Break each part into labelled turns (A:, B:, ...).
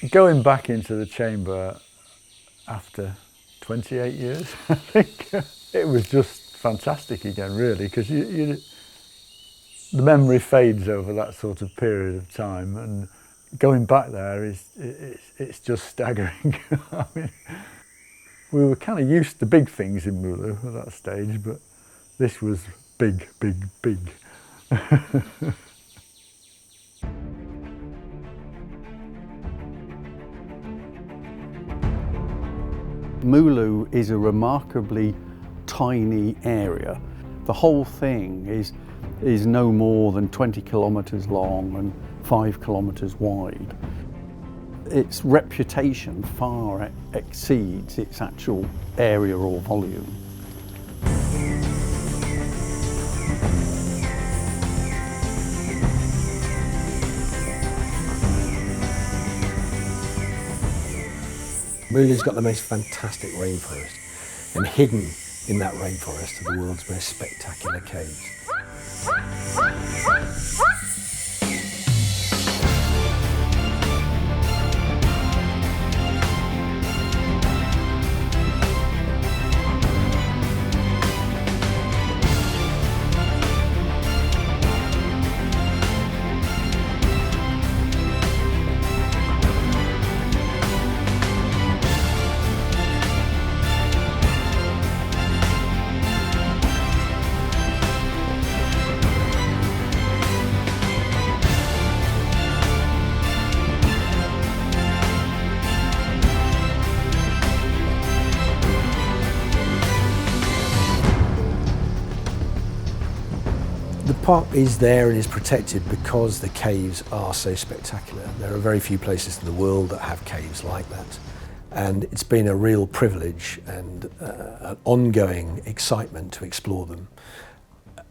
A: Going back into the chamber after 28 years, I think it was just fantastic again, really, because the memory fades over that sort of period of time, and going back there it's just staggering. I mean, we were kind of used to big things in Mulu at that stage, but this was big, big, big.
B: Mulu is a remarkably tiny area. The whole thing is no more than 20 kilometres long and 5 kilometres wide. Its reputation far exceeds its actual area or volume.
C: Mulu's got the most fantastic rainforest, and hidden in that rainforest are the world's most spectacular caves. The park is there and is protected because the caves are so spectacular. There are very few places in the world that have caves like that. And it's been a real privilege and an ongoing excitement to explore them.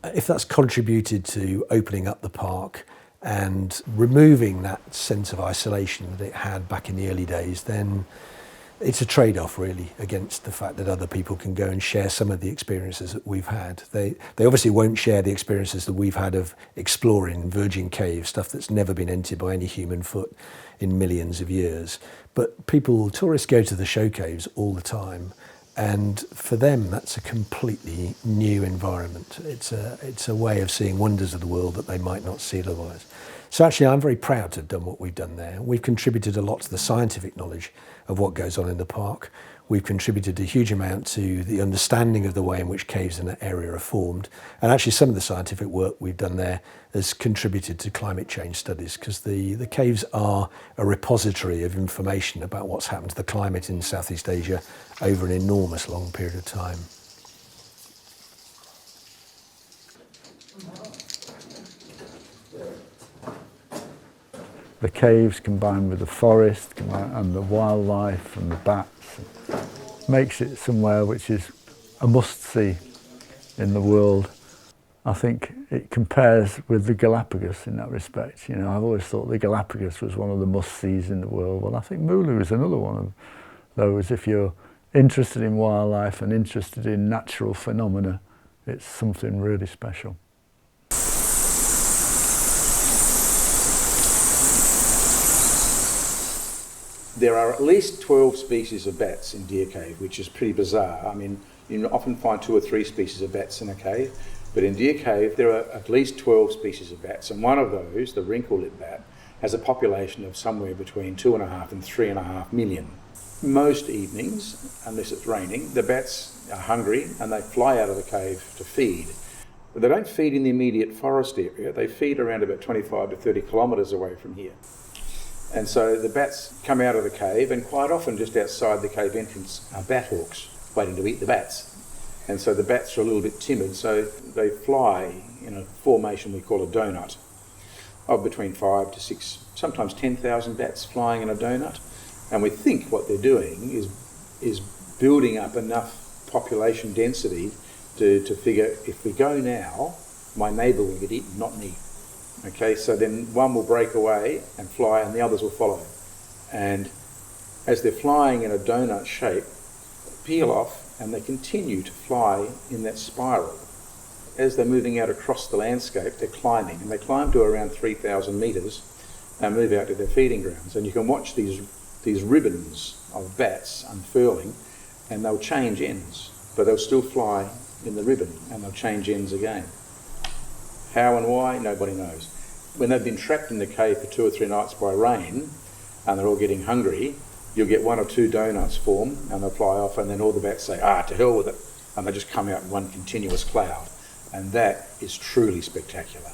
C: If that's contributed to opening up the park and removing that sense of isolation that it had back in the early days, then it's a trade-off really against the fact that other people can go and share some of the experiences that we've had. They obviously won't share the experiences that we've had of exploring virgin caves, stuff that's never been entered by any human foot in millions of years. But tourists go to the show caves all the time, and for them that's a completely new environment. It's a way of seeing wonders of the world that they might not see otherwise. So actually I'm very proud to have done what we've done there. We've contributed a lot to the scientific knowledge of what goes on in the park. We've contributed a huge amount to the understanding of the way in which caves in that area are formed. And actually some of the scientific work we've done there has contributed to climate change studies, because the caves are a repository of information about what's happened to the climate in Southeast Asia over an enormous long period of time.
A: The caves combined with the forest and the wildlife and the bats makes it somewhere which is a must-see in the world. I think it compares with the Galapagos in that respect. You know, I've always thought the Galapagos was one of the must-sees in the world. Well, I think Mulu is another one of those. If you're interested in wildlife and interested in natural phenomena, it's something really special.
D: There are at least 12 species of bats in Deer Cave, which is pretty bizarre. I mean, you often find 2 or 3 species of bats in a cave, but in Deer Cave there are at least 12 species of bats, and one of those, the wrinkle-lipped bat, has a population of somewhere between 2.5 and 3.5 million. Most evenings, unless it's raining, the bats are hungry and they fly out of the cave to feed. But they don't feed in the immediate forest area, they feed around about 25 to 30 kilometres away from here. And so the bats come out of the cave, and quite often just outside the cave entrance are bat hawks waiting to eat the bats. And so the bats are a little bit timid, so they fly in a formation we call a donut, of between 5 to 6, sometimes 10,000 bats flying in a donut. And we think what they're doing is building up enough population density to figure, if we go now, my neighbour will get eaten, not me. Okay, so then one will break away and fly and the others will follow. And as they're flying in a donut shape, peel off and they continue to fly in that spiral. As they're moving out across the landscape, they're climbing, and they climb to around 3,000 metres and move out to their feeding grounds. And you can watch these ribbons of bats unfurling, and they'll change ends, but they'll still fly in the ribbon, and they'll change ends again. How and why, nobody knows. When they've been trapped in the cave for 2 or 3 nights by rain, and they're all getting hungry, you'll get 1 or 2 donuts form, and they'll fly off, and then all the bats say, to hell with it, and they just come out in one continuous cloud. And that is truly spectacular.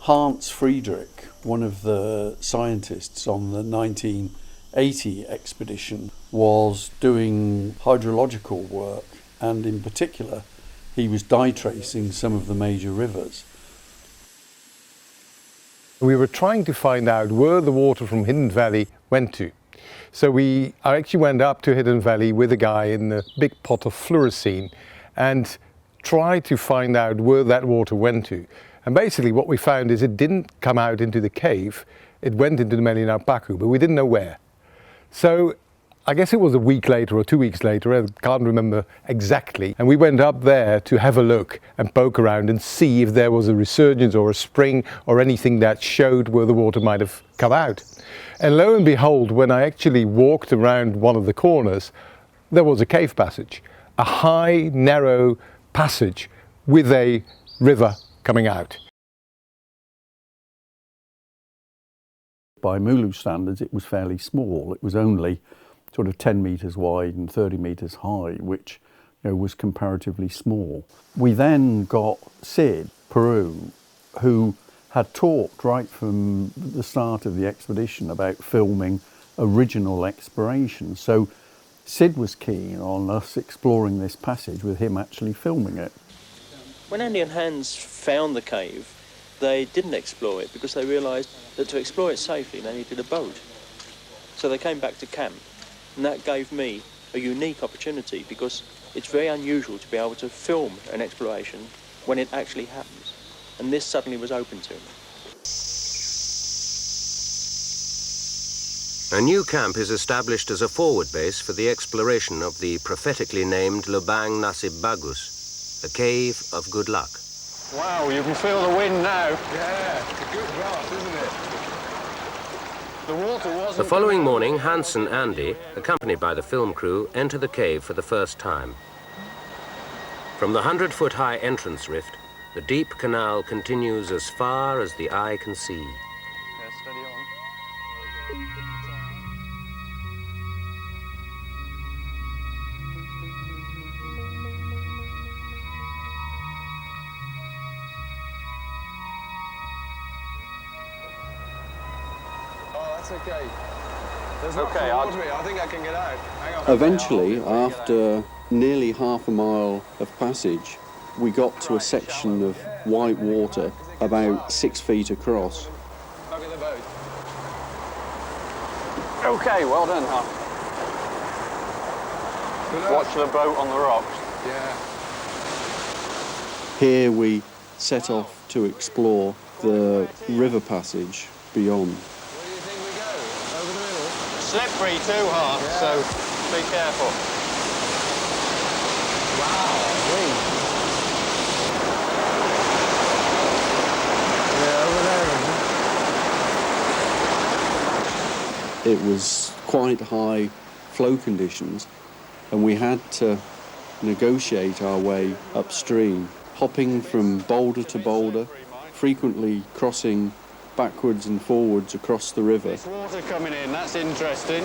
B: Hans Friedrich, one of the scientists on the 1980 expedition, was doing hydrological work, and in particular he was dye tracing some of the major rivers.
E: We were trying to find out where the water from Hidden Valley went to. So I actually went up to Hidden Valley with a guy in a big pot of fluorescein and tried to find out where that water went to. And basically what we found is it didn't come out into the cave, it went into the Mulu Paku, but we didn't know where. So I guess it was a week later or 2 weeks later, I can't remember exactly, and we went up there to have a look and poke around and see if there was a resurgence or a spring or anything that showed where the water might have come out. And lo and behold, when I actually walked around one of the corners, there was a cave passage, a high, narrow passage with a river coming out.
B: By Mulu standards, it was fairly small. It was only sort of 10 metres wide and 30 metres high, which was comparatively small. We then got Sid, Peru, who had talked right from the start of the expedition about filming original exploration. So Sid was keen on us exploring this passage with him actually filming it.
F: When Andy and Hans found the cave, they didn't explore it because they realised that to explore it safely they needed a boat. So they came back to camp, and that gave me a unique opportunity because it's very unusual to be able to film an exploration when it actually happens. And this suddenly was open to me.
G: A new camp is established as a forward base for the exploration of the prophetically named Lubang Nasib Bagus, the cave of good luck.
B: Wow, you can feel the wind now.
H: Yeah, it's a good blast, isn't it?
B: The water wasn't...
G: The following morning, Hans and Andy, accompanied by the film crew, enter the cave for the first time. From the 100-foot-high entrance rift, the deep canal continues as far as the eye can see.
B: Yeah, steady on.
H: That's okay. There's not
B: Okay,
H: towards me. I think I can get out. Hang on.
I: Eventually, after nearly half a mile of passage, we got to a section of white water about 6 feet across.
H: Look at the boat.
B: Okay, well done, Hans. Watch the boat on the rocks.
H: Yeah.
I: Here we set off to explore the river passage beyond.
H: Where do you think we go? Over the middle?
B: Slippery too, Hans, so be careful.
H: Wow.
I: It was quite high flow conditions, and we had to negotiate our way upstream, hopping from boulder to boulder, frequently crossing backwards and forwards across the river.
H: There's water coming in, that's interesting.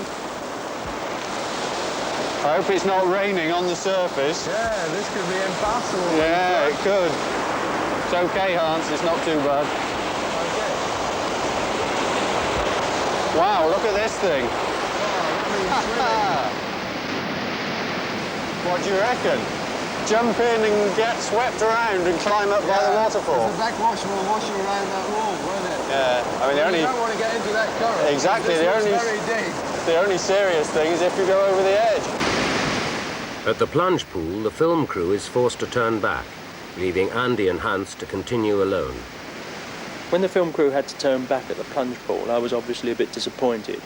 H: I hope it's not raining on the surface.
J: Yeah, this could be impossible.
H: Yeah, it could. It's okay, Hans, it's not too bad.
J: Okay.
H: Wow, look at this thing. What do you reckon? Jump in and get swept around and climb up by the waterfall.
J: The backwash will wash you around that wall, won't it?
H: Yeah, I mean,
J: You don't want to get into that current.
H: Exactly,
J: The
H: only serious thing is if you go over the edge.
G: At the plunge pool, the film crew is forced to turn back, leaving Andy and Hans to continue alone.
F: When the film crew had to turn back at the plunge pool, I was obviously a bit disappointed,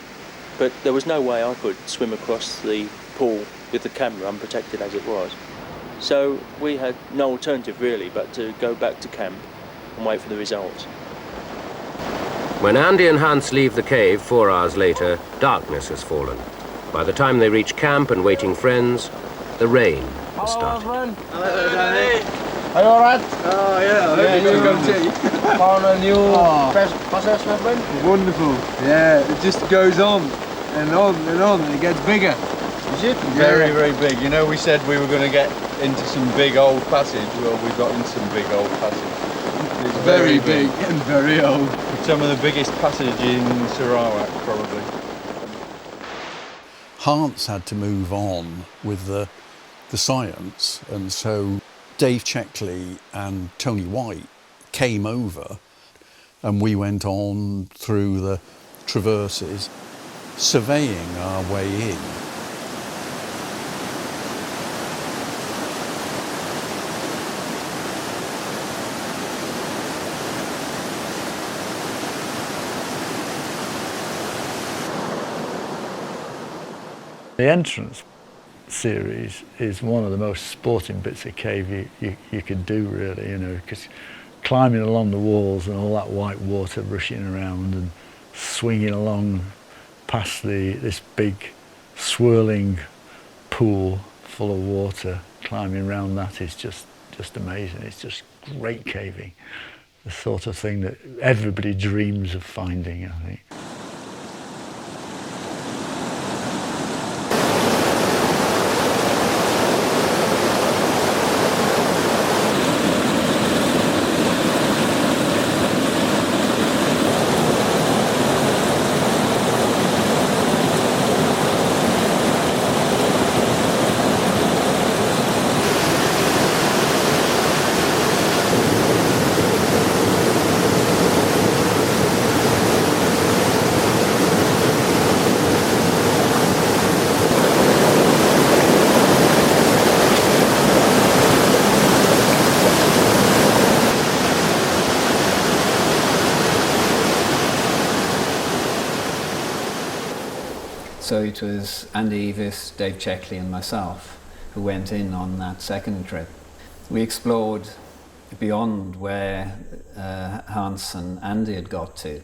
F: but there was no way I could swim across the pool with the camera unprotected as it was. So we had no alternative really but to go back to camp and wait for the results.
G: When Andy and Hans leave the cave 4 hours later, darkness has fallen. By the time they reach camp and waiting friends, the rain has started.
J: Hello, Danny. Are you alright? Oh, yeah.
K: Found a new passage, my friend?
J: Wonderful. Yeah, it just goes on and on and on, and it gets bigger.
K: Is it? Very, very big. You know, we said we were going to get into some big old passage. Well, we got into some big old passage.
J: It's very big and very old.
K: Some of the biggest passage in Sarawak, probably.
B: Hans had to move on with the science, and so Dave Checkley and Tony White came over, and we went on through the traverses, surveying our way in.
A: The entrance series is one of the most sporting bits of cave you could do, really, you know, because climbing along the walls and all that white water rushing around and swinging along past this big swirling pool full of water, climbing around that is just amazing. It's just great caving, the sort of thing that everybody dreams of finding, I think.
L: So it was Andy Evis, Dave Checkley and myself who went in on that second trip. We explored beyond where Hans and Andy had got to.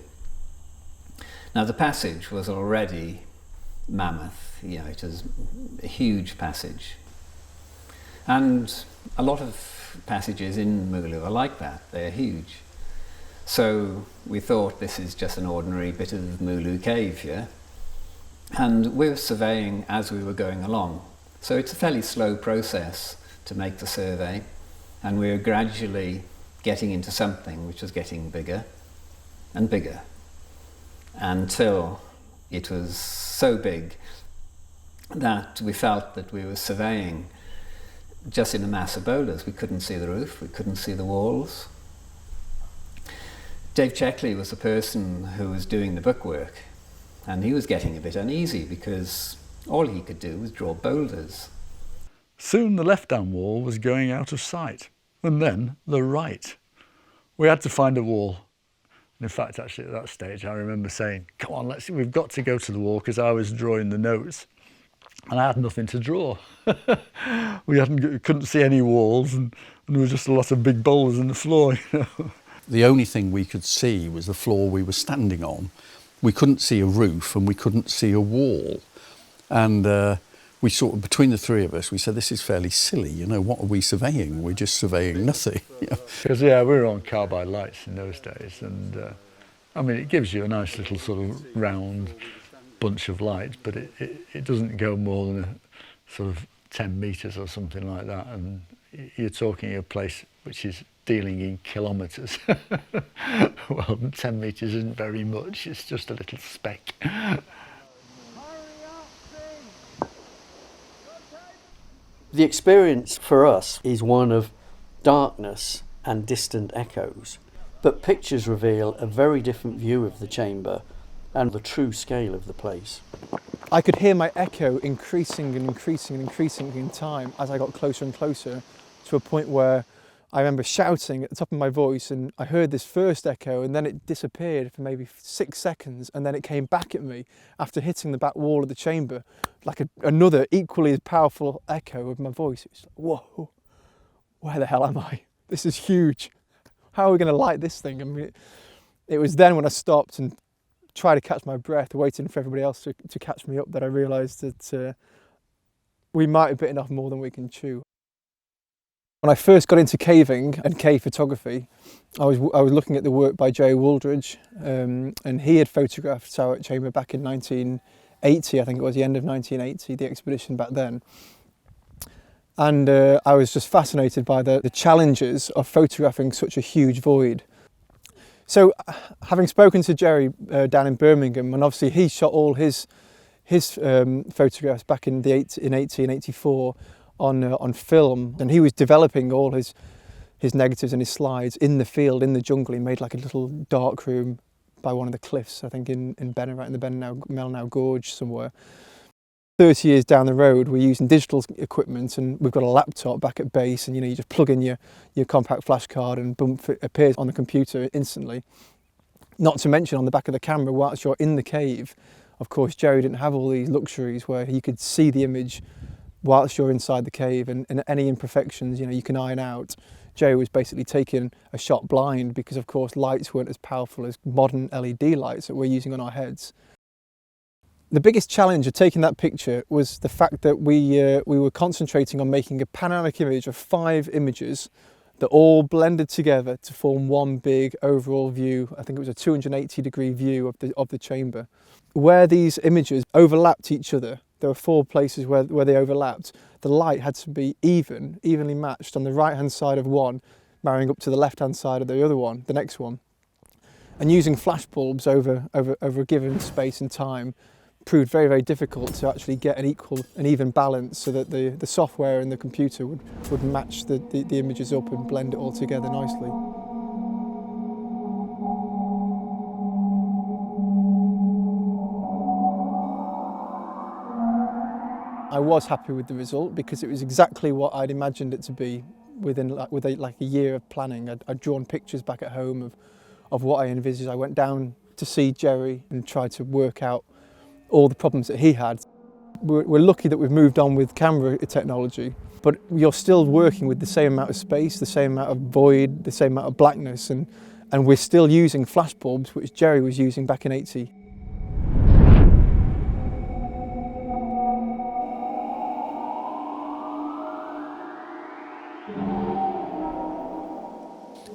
L: Now the passage was already mammoth, you know, it was a huge passage. And a lot of passages in Mulu are like that, they're huge. So we thought this is just an ordinary bit of Mulu cave, yeah? And we were surveying as we were going along. So it's a fairly slow process to make the survey, and we were gradually getting into something which was getting bigger and bigger until it was so big that we felt that we were surveying just in a mass of boulders. We couldn't see the roof, we couldn't see the walls. Dave Checkley was the person who was doing the bookwork, and he was getting a bit uneasy because all he could do was draw boulders.
A: Soon the left-hand wall was going out of sight, and then the right. We had to find a wall. And in fact, actually at that stage, I remember saying, come on, we've got to go to the wall, because I was drawing the notes and I had nothing to draw. We couldn't see any walls, and there was just a lot of big boulders in the floor, you know.
B: The only thing we could see was the floor we were standing on, We couldn't see a roof and we couldn't see a wall. And we sort of, between the three of us, we said, this is fairly silly, you know, what are we surveying? We're just surveying nothing.
A: Because, yeah, we were on carbide lights in those days, and I mean, it gives you a nice little sort of round bunch of lights, but it doesn't go more than a sort of 10 metres or something like that, and you're talking a place which is dealing in kilometres. Well, 10 metres isn't very much, it's just a little speck.
I: The experience for us is one of darkness and distant echoes, but pictures reveal a very different view of the chamber and the true scale of the place.
M: I could hear my echo increasing and increasing and increasing in time as I got closer and closer, to a point where I remember shouting at the top of my voice, and I heard this first echo and then it disappeared for maybe 6 seconds, and then it came back at me after hitting the back wall of the chamber, like another equally as powerful echo of my voice. It was like, whoa, where the hell am I? This is huge. How are we going to light this thing? I mean, it was then when I stopped and tried to catch my breath, waiting for everybody else to catch me up, that I realised that we might have bitten off more than we can chew. When I first got into caving and cave photography, I was looking at the work by Jerry Wooldridge, and he had photographed Sarawak Chamber back in 1980, I think it was the end of 1980, the expedition back then. And I was just fascinated by the challenges of photographing such a huge void. So, having spoken to Jerry down in Birmingham, and obviously he shot all his photographs back in 1884 on film, and he was developing all his negatives and his slides in the field, in the jungle. He made like a little dark room by one of the cliffs, I think in Bennow, in the Melnow Gorge somewhere. 30 years down the road, we're using digital equipment, and we've got a laptop back at base, and you know, you just plug in your compact flash card and boom, it appears on the computer instantly. Not to mention on the back of the camera, whilst you're in the cave, of course Jerry didn't have all these luxuries where you could see the image whilst you're inside the cave, and any imperfections, you know, you can iron out. Jerry was basically taking a shot blind, because of course lights weren't as powerful as modern LED lights that we're using on our heads. The biggest challenge of taking that picture was the fact that we were concentrating on making a panoramic image of 5 images that all blended together to form one big overall view. I think it was a 280-degree view of the chamber. Where these images overlapped each other, there were 4 places where they overlapped. The light had to be evenly matched on the right-hand side of one, marrying up to the left-hand side of the other one, the next one. And using flash bulbs over a given space and time proved very, very difficult to actually get an even balance, so that the software and the computer would match the images up and blend it all together nicely. I was happy with the result, because it was exactly what I'd imagined it to be within a year of planning. I'd drawn pictures back at home of what I envisaged. I went down to see Jerry and tried to work out all the problems that he had. We're lucky that we've moved on with camera technology, but you're still working with the same amount of space, the same amount of void, the same amount of blackness, and we're still using flash bulbs, which Jerry was using back in 80.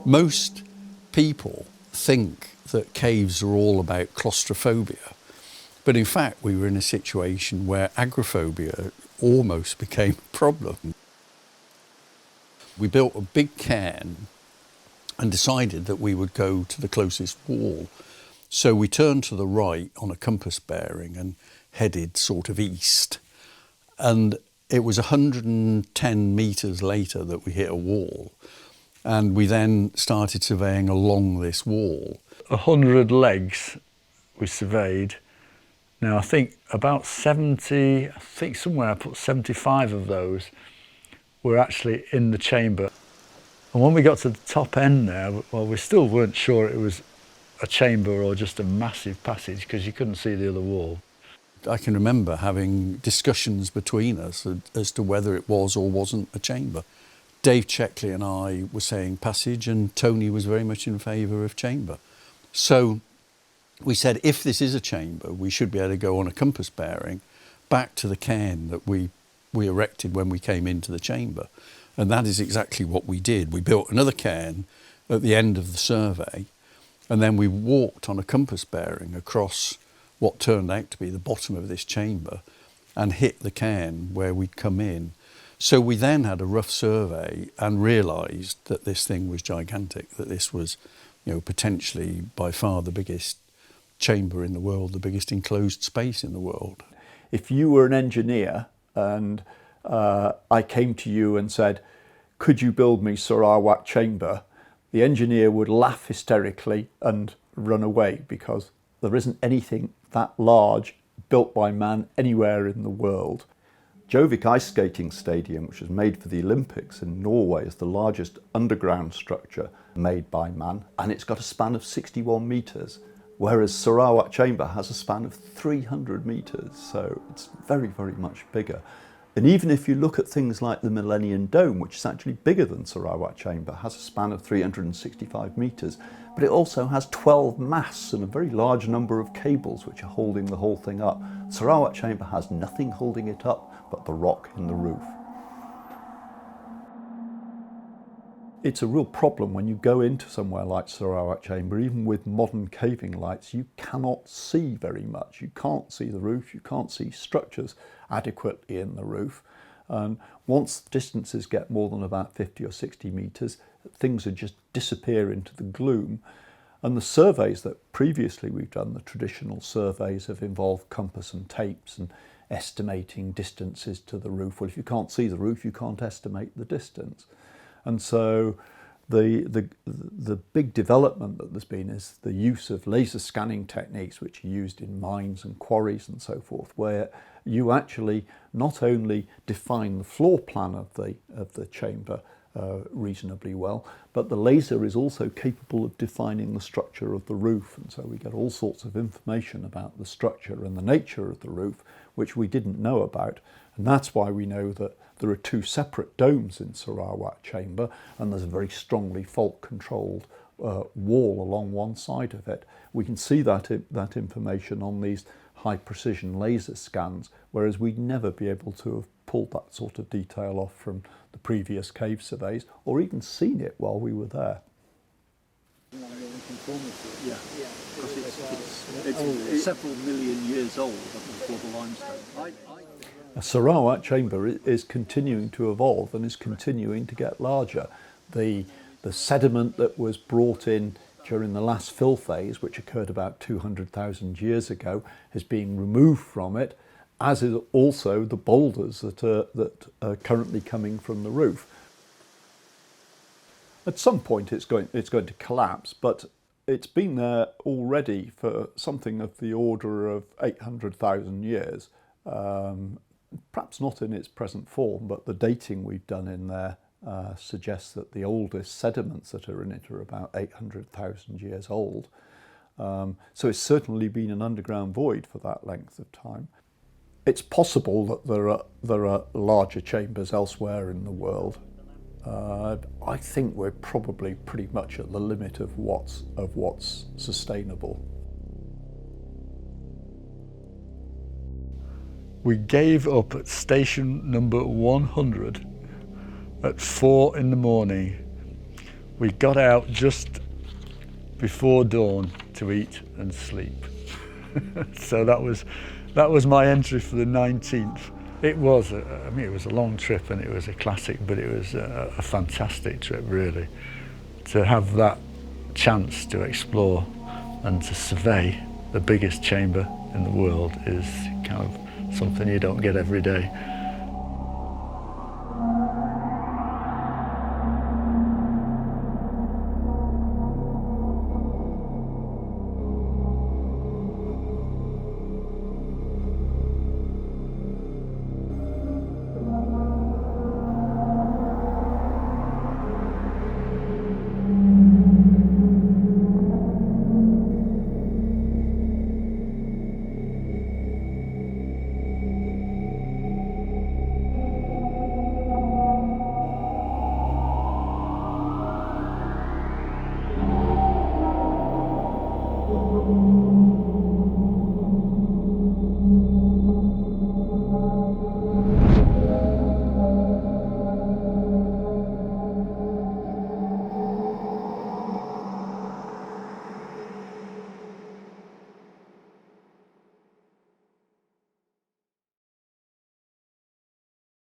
B: Most people think that caves are all about claustrophobia, but in fact we were in a situation where agoraphobia almost became a problem. We built a big cairn and decided that we would go to the closest wall. So we turned to the right on a compass bearing and headed sort of east. And it was 110 metres later that we hit a wall. And we then started surveying along this wall.
A: 100 legs we surveyed. Now I think about 70, I think somewhere I put 75 of those were actually in the chamber. And when we got to the top end there, well, we still weren't sure it was a chamber or just a massive passage, because you couldn't see the other wall.
B: I can remember having discussions between us as to whether it was or wasn't a chamber. Dave Checkley and I were saying passage, and Tony was very much in favour of chamber. So we said if this is a chamber, we should be able to go on a compass bearing back to the cairn that we erected when we came into the chamber. And that is exactly what we did. We built another cairn at the end of the survey, and then we walked on a compass bearing across what turned out to be the bottom of this chamber and hit the cairn where we'd come in. So we then had a rough survey and realised that this thing was gigantic, that this was, you know, potentially by far the biggest chamber in the world, the biggest enclosed space in the world.
N: If you were an engineer and I came to you and said, could you build me Sarawak Chamber? The engineer would laugh hysterically and run away, because there isn't anything that large built by man anywhere in the world. Jovik Ice Skating Stadium, which was made for the Olympics in Norway, is the largest underground structure made by man, and it's got a span of 61 metres. Whereas Sarawak Chamber has a span of 300 metres, so it's very, very much bigger. And even if you look at things like the Millennium Dome, which is actually bigger than Sarawak Chamber, has a span of 365 metres, but it also has 12 masts and a very large number of cables which are holding the whole thing up. Sarawak Chamber has nothing holding it up but the rock in the roof. It's a real problem when you go into somewhere like Sarawak Chamber. Even with modern caving lights, you cannot see very much. You can't see the roof, you can't see structures adequately in the roof. And once distances get more than about 50 or 60 metres, things would just disappear into the gloom. And the surveys that previously we've done, the traditional surveys, have involved compass and tapes and estimating distances to the roof. Well, if you can't see the roof, you can't estimate the distance. And so the big development that there's been is the use of laser scanning techniques, which are used in mines and quarries and so forth, where you actually not only define the floor plan of the chamber reasonably well, but the laser is also capable of defining the structure of the roof. And so we get all sorts of information about the structure and the nature of the roof, which we didn't know about. And that's why we know that there are two separate domes in Sarawak Chamber, and there's a very strongly fault-controlled wall along one side of it. We can see that information on these high-precision laser scans, whereas we'd never be able to have pulled that sort of detail off from the previous cave surveys, or even seen it while we were there.
O: Yeah, because it's several million years old before the limestone.
N: Sarawak Chamber is continuing to evolve and is continuing to get larger. The sediment that was brought in during the last fill phase, which occurred about 200,000 years ago, is being removed from it, as is also the boulders that are currently coming from the roof. At some point it's going to collapse, but it's been there already for something of the order of 800,000 years. Perhaps not in its present form, but the dating we've done in there suggests that the oldest sediments that are in it are about 800,000 years old. So it's certainly been an underground void for that length of time. It's possible that there are larger chambers elsewhere in the world. I think we're probably pretty much at the limit of what's sustainable.
A: We gave up at station number 100 at 4 in the morning. We got out just before dawn to eat and sleep. So that was my entry for the 19th. It was, it was a long trip and it was a classic, but it was a fantastic trip, really. To have that chance to explore and to survey the biggest chamber in the world is kind of something you don't get every day.